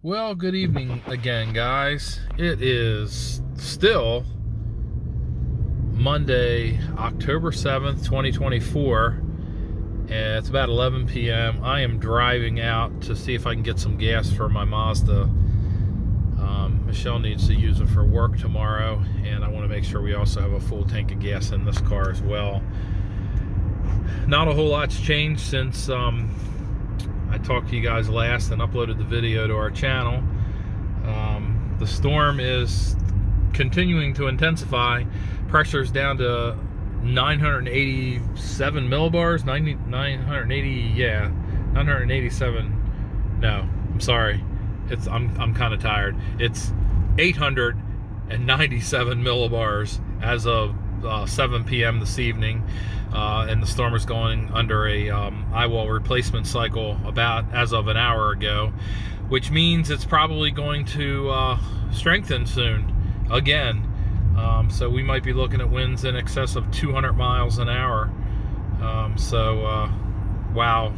Well, good evening again, guys. It is still Monday, October 7th, 2024, and it's about 11 p.m. I am driving out to see if I can get some gas for my Mazda. Michelle needs to use it for work tomorrow, and I want to make sure we also have a full tank of gas in this car as well. Not a whole lot's changed since I talked to you guys last and uploaded the video to our channel. The storm is continuing to intensify. Pressure's down to 987 millibars, 987. No, I'm sorry. I'm kind of tired. It's 897 millibars as of 7 p.m. this evening, and the storm is going under a eyewall replacement cycle about as of an hour ago, which means it's probably going to strengthen soon again. So we might be looking at winds in excess of 200 miles an hour. Wow.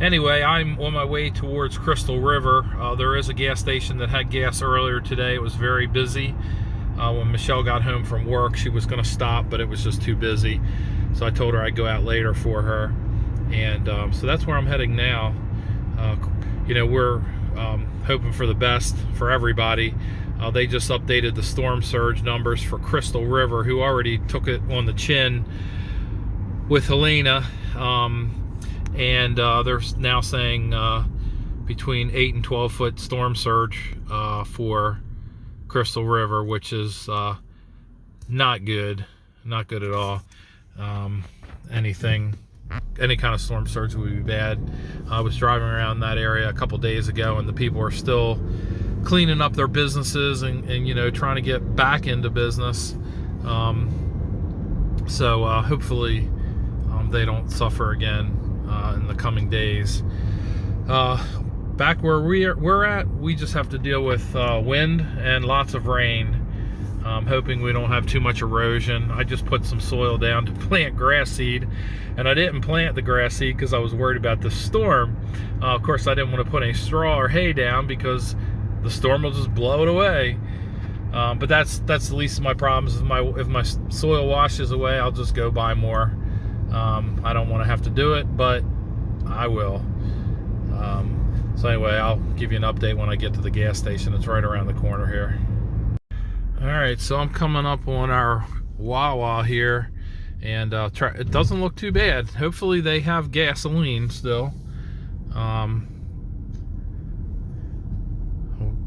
Anyway, I'm on my way towards Crystal River. There is a gas station that had gas earlier today. It was very busy. When Michelle got home from work, she was going to stop, but it was just too busy. So I told her I'd go out later for her. And so that's where I'm heading now. We're hoping for the best for everybody. They just updated the storm surge numbers for Crystal River, who already took it on the chin with Helena. And they're now saying between 8 and 12 foot storm surge for Crystal River, which is not good at all. Any kind of storm surge would be bad. I was driving around that area a couple days ago, and the people are still cleaning up their businesses and trying to get back into business. So hopefully they don't suffer again in the coming days. Back where we're at, we just have to deal with wind and lots of rain. I'm hoping we don't have too much erosion. I just put some soil down to plant grass seed, and I didn't plant the grass seed because I was worried about the storm. Of course, I didn't want to put any straw or hay down because the storm will just blow it away. But that's the least of my problems. If my soil washes away, I'll just go buy more. I don't want to have to do it, but I will. So anyway, I'll give you an update when I get to the gas station. It's right around the corner here. Alright, so I'm coming up on our Wawa here, and it doesn't look too bad. Hopefully they have gasoline still. We'll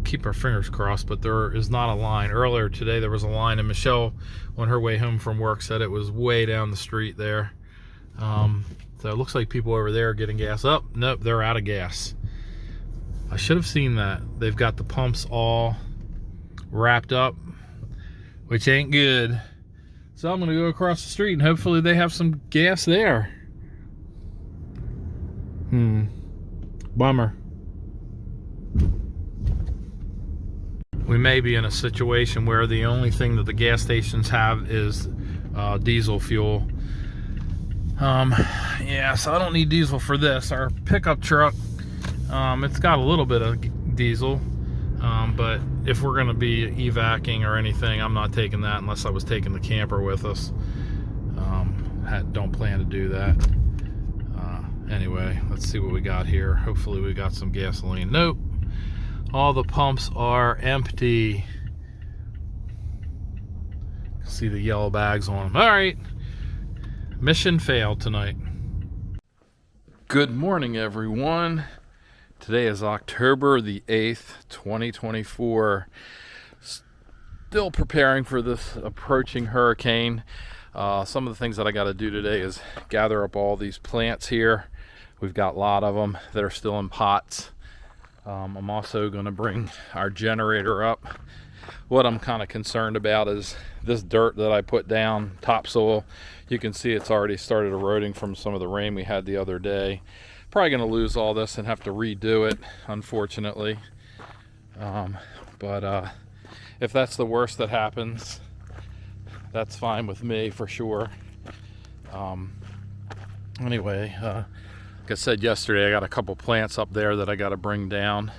keep our fingers crossed, but there is not a line. Earlier today there was a line, and Michelle on her way home from work said it was way down the street there. So it looks like people over there are getting gas up. Nope, they're out of gas. I should have seen that. They've got the pumps all wrapped up, which ain't good. So I'm gonna go across the street and hopefully they have some gas there. Bummer. We may be in a situation where the only thing that the gas stations have is diesel fuel. Yeah, so I don't need diesel for this. Our pickup truck, it's got a little bit of diesel, but if we're going to be evacing or anything, I'm not taking that unless I was taking the camper with us. Don't plan to do that. Anyway, let's see what we got here. Hopefully we got some gasoline. Nope. All the pumps are empty. See the yellow bags on them. All right. Mission failed tonight. Good morning, everyone. Today is October the 8th, 2024. Still preparing for this approaching hurricane. Some of the things that I got to do today is gather up all these plants here. We've got a lot of them that are still in pots. I'm also going to bring our generator up. What I'm kind of concerned about is this dirt that I put down, topsoil. You can see it's already started eroding from some of the rain we had the other day. Probably going to lose all this and have to redo it, unfortunately. But if that's the worst that happens, that's fine with me for sure. Anyway, like I said yesterday, I got a couple plants up there that I got to bring down.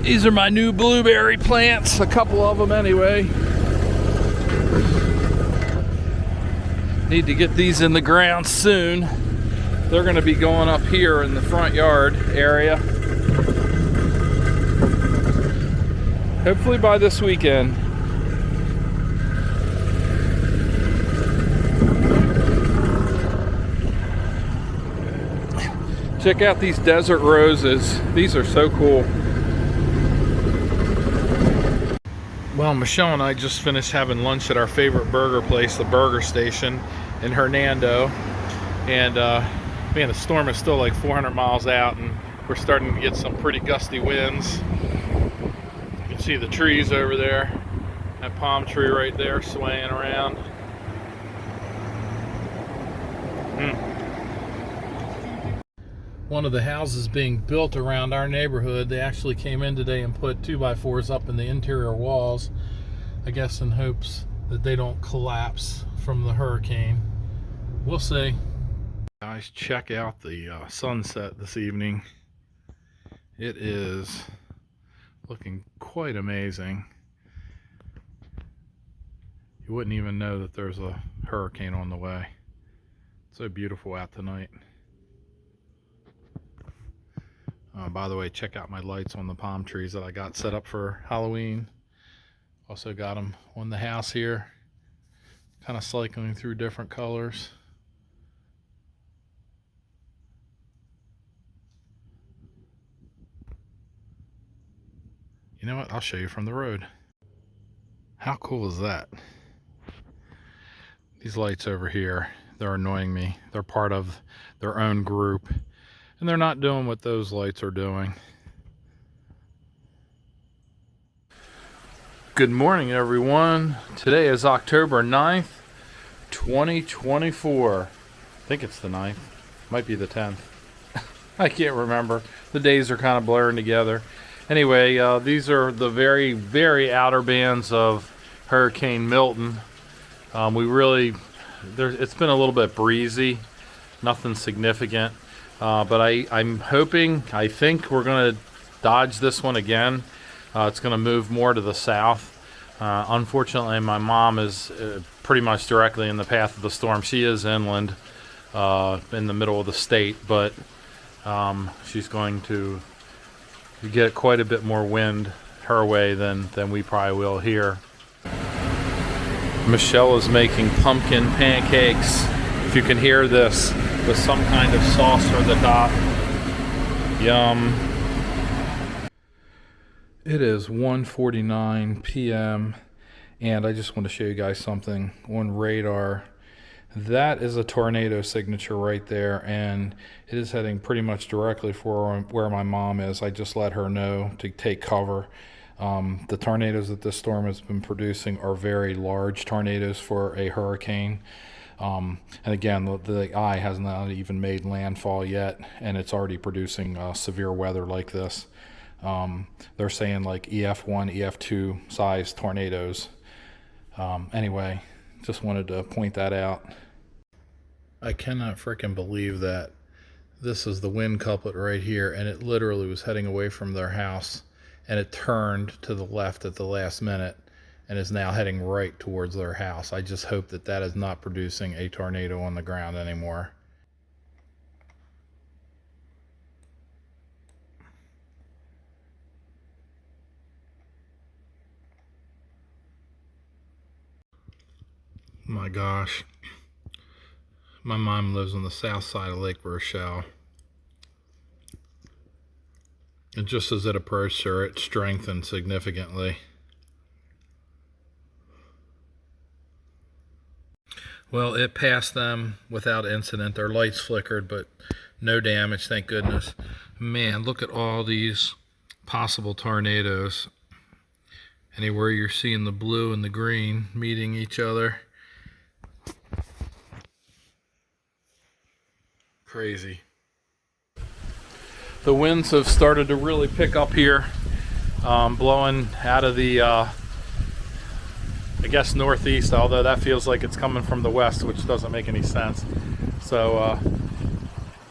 These are my new blueberry plants, a couple of them anyway. Need to get these in the ground soon. They're going to be going up here in the front yard area. Hopefully by this weekend. Check out these desert roses. These are so cool. Well, Michelle and I just finished having lunch at our favorite burger place, the Burger Station in Hernando. And man, the storm is still like 400 miles out, and we're starting to get some pretty gusty winds. You can see the trees over there. That palm tree right there swaying around. One of the houses being built around our neighborhood, they actually came in today and put 2x4s up in the interior walls, I guess in hopes that they don't collapse from the hurricane. We'll see. Guys, check out the sunset this evening. It is looking quite amazing. You wouldn't even know that there's a hurricane on the way. It's so beautiful out tonight. By the way, check out my lights on the palm trees that I got set up for Halloween. Also got them on the house here, kind of cycling through different colors. You know what? I'll show you from the road. How cool is that? These lights over here, they're annoying me. They're part of their own group. And they're not doing what those lights are doing. Good morning, everyone. Today is October 9th, 2024. I think it's the 9th. Might be the 10th. I can't remember. The days are kind of blurring together. Anyway, these are the very, very outer bands of Hurricane Milton. It's been a little bit breezy. Nothing significant. But I'm hoping, I think we're going to dodge this one again. It's going to move more to the south. Unfortunately, my mom is pretty much directly in the path of the storm. She is inland in the middle of the state, but she's going to get quite a bit more wind her way than we probably will here. Michelle is making pumpkin pancakes. If you can hear this, with some kind of sauce for the top. Yum. It is 1:49 p.m. and I just want to show you guys something on radar. That is a tornado signature right there, and it is heading pretty much directly for where my mom is. I just let her know to take cover. The tornadoes that this storm has been producing are very large tornadoes for a hurricane. And again, the eye has not even made landfall yet, and it's already producing severe weather like this. They're saying like EF1, EF2 size tornadoes. Anyway, just wanted to point that out. I cannot freaking believe that this is the wind couplet right here, and it literally was heading away from their house, and it turned to the left at the last minute and is now heading right towards their house. I just hope that that is not producing a tornado on the ground anymore. My gosh. My mom lives on the south side of Lake Rochelle. And just as it approached her, it strengthened significantly. Well, it passed them without incident. Their lights flickered, but no damage, thank goodness. Man, look at all these possible tornadoes. Anywhere you're seeing the blue and the green meeting each other. Crazy. The winds have started to really pick up here, blowing out of the I guess northeast, although that feels like it's coming from the west, which doesn't make any sense. So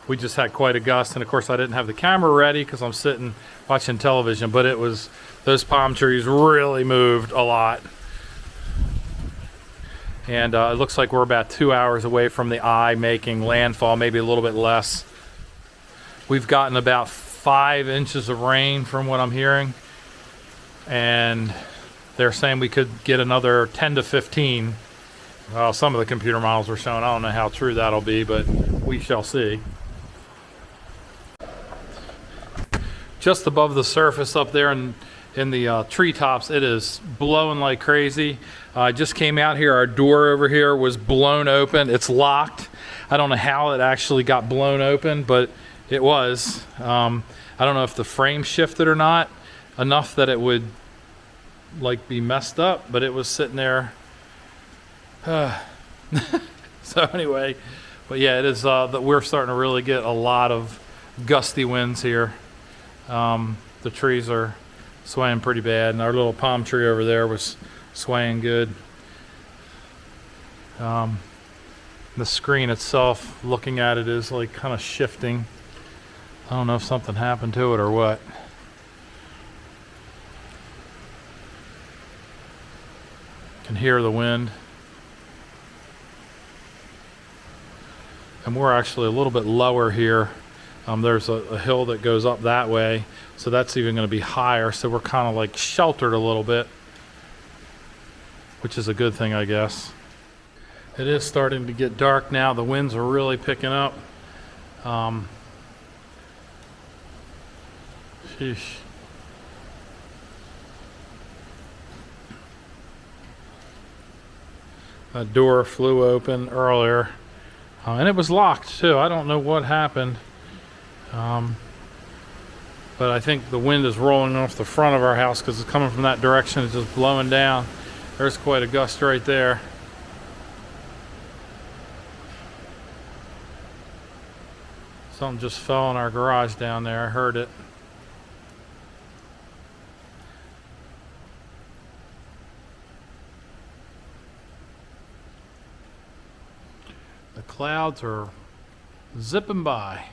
we just had quite a gust. And of course I didn't have the camera ready because I'm sitting watching television, but it was, those palm trees really moved a lot. And it looks like we're about 2 hours away from the eye making landfall, maybe a little bit less. We've gotten about 5 inches of rain from what I'm hearing. And they're saying we could get another 10 to 15. Well, some of the computer models were showing. I don't know how true that'll be, but we shall see. Just above the surface up there in the treetops, it is blowing like crazy. I just came out here. Our door over here was blown open. It's locked. I don't know how it actually got blown open, but it was. I don't know if the frame shifted or not, enough that it would like be messed up, but it was sitting there. So anyway, but yeah, it is that we're starting to really get a lot of gusty winds here. The trees are swaying pretty bad, and our little palm tree over there was swaying good. The screen itself, looking at it, is like kind of shifting. I don't know if something happened to it or what. Can hear the wind. And we're actually a little bit lower here. There's a hill that goes up that way, so that's even going to be higher, so we're kind of like sheltered a little bit, which is a good thing, I guess. It is starting to get dark now. The winds are really picking up. Sheesh. That door flew open earlier, and it was locked too. I don't know what happened. But I think the wind is rolling off the front of our house because it's coming from that direction. It's just blowing down. There's quite a gust right there. Something just fell in our garage down there. I heard it. The clouds are zipping by.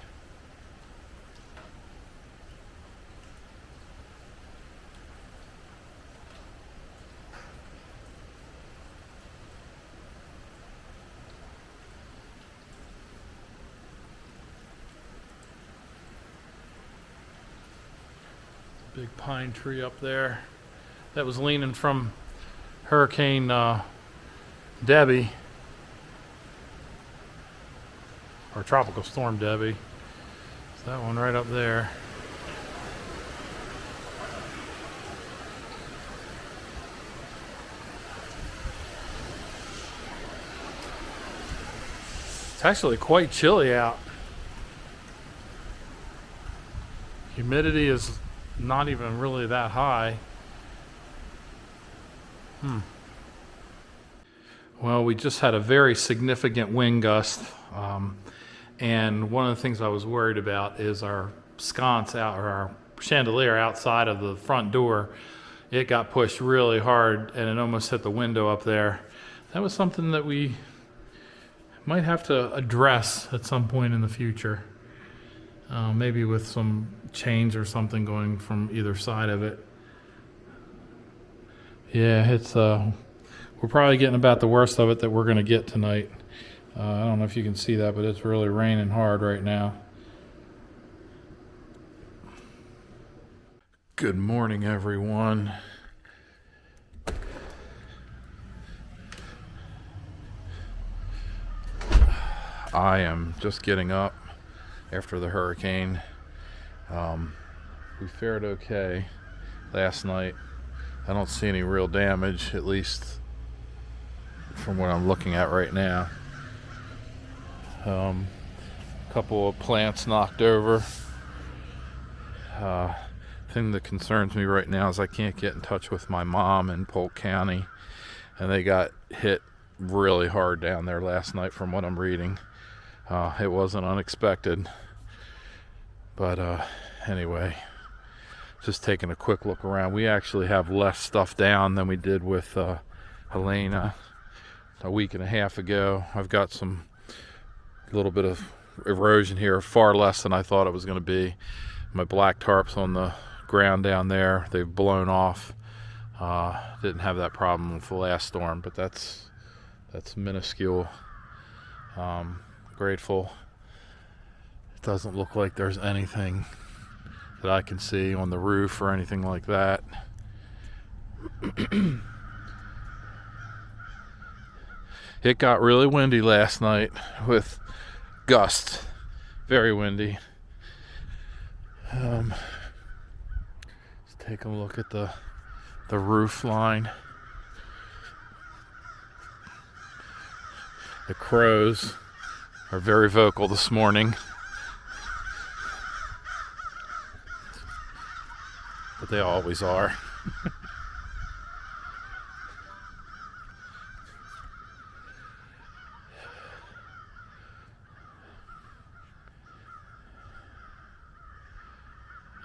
Big pine tree up there that was leaning from Hurricane Debbie, or Tropical Storm Debbie. It's that one right up there. It's actually quite chilly out. Humidity is not even really that high. Well, we just had a very significant wind gust, and one of the things I was worried about is our sconce out, or our chandelier outside of the front door. It got pushed really hard and it almost hit the window up there. That was something that we might have to address at some point in the future. Maybe with some chains or something going from either side of it. Yeah, it's we're probably getting about the worst of it that we're going to get tonight. I don't know if you can see that, but it's really raining hard right now. Good morning, everyone. I am just getting up after the hurricane. We fared okay last night. I don't see any real damage, at least from what I'm looking at right now. A couple of plants knocked over. Thing that concerns me right now is I can't get in touch with my mom in Polk County, and they got hit really hard down there last night from what I'm reading. It wasn't unexpected, but anyway, just taking a quick look around. We actually have less stuff down than we did with Helena a week and a half ago. I've got some little bit of erosion here, far less than I thought it was going to be. My black tarps on the ground down there, they've blown off. Didn't have that problem with the last storm, but that's minuscule. Grateful. It doesn't look like there's anything that I can see on the roof or anything like that. It got really windy last night with gusts. Very windy. Let's take a look at the roof line. The crows are very vocal this morning. But they always are.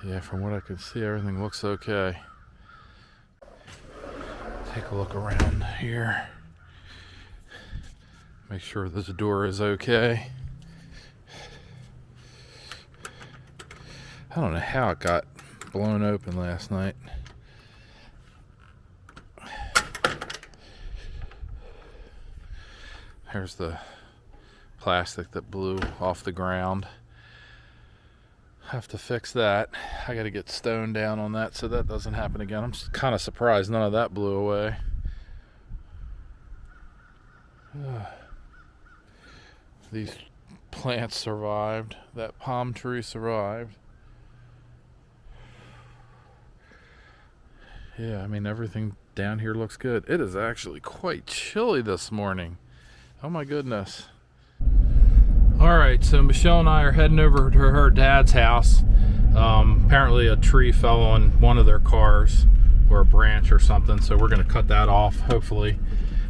Yeah, from what I can see, everything looks okay. Take a look around here. Make sure this door is okay. I don't know how it got blown open last night. Here's the plastic that blew off the ground. Have to fix that. I gotta get stone down on that so that doesn't happen again. I'm kind of surprised none of that blew away. These plants survived. That palm tree survived. Yeah, I mean, everything down here looks good. It is actually quite chilly this morning. Oh my goodness. All right, so Michelle and I are heading over to her dad's house. Apparently a tree fell on one of their cars, or a branch or something, so we're gonna cut that off, hopefully.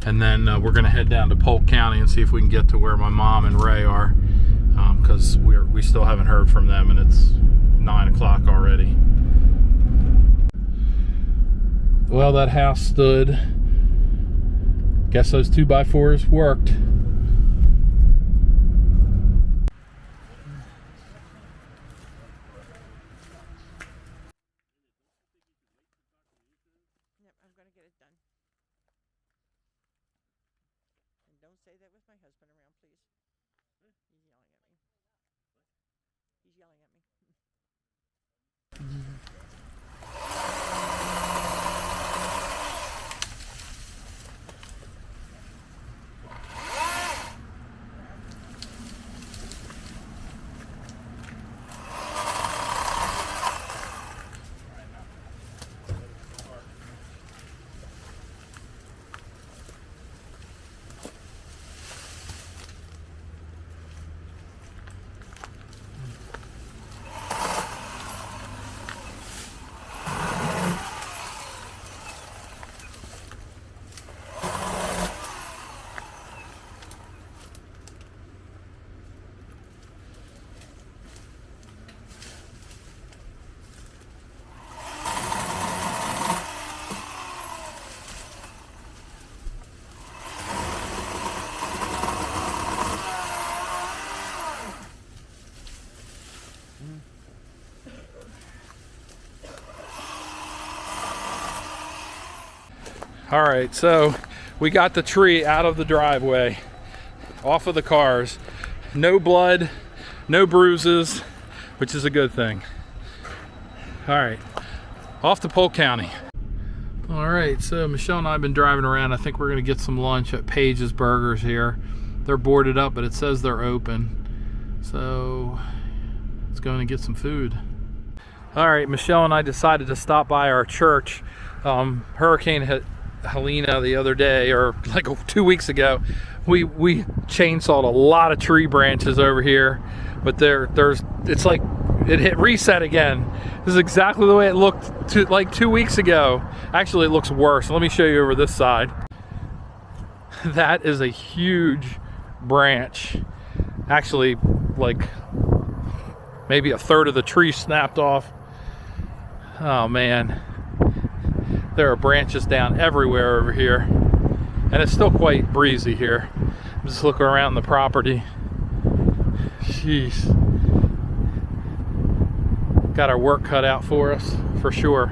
And then we're gonna head down to Polk County and see if we can get to where my mom and Ray are, because we still haven't heard from them, and it's 9 o'clock already. Well, that house stood. Guess those 2x4s worked. Say that with my husband around, please. He's yelling at me. He's yelling at me. All right, so we got the tree out of the driveway, off of the cars. No blood, no bruises, which is a good thing. All right, off to Polk County. All right, so Michelle and I have been driving around. I think we're gonna get some lunch at Page's Burgers here. They're boarded up, but it says they're open. So let's go in and get some food. All right, Michelle and I decided to stop by our church. Hurricane hit Helena the other day, or like 2 weeks ago. We chainsawed a lot of tree branches over here, but it's like it hit reset again. This is exactly the way it looked like 2 weeks ago. Actually, it looks worse. Let me show you over this side. That is a huge branch. Actually, like maybe a third of the tree snapped off. Oh man. There are branches down everywhere over here, and it's still quite breezy here. I'm just looking around the property. Jeez. Got our work cut out for us, for sure.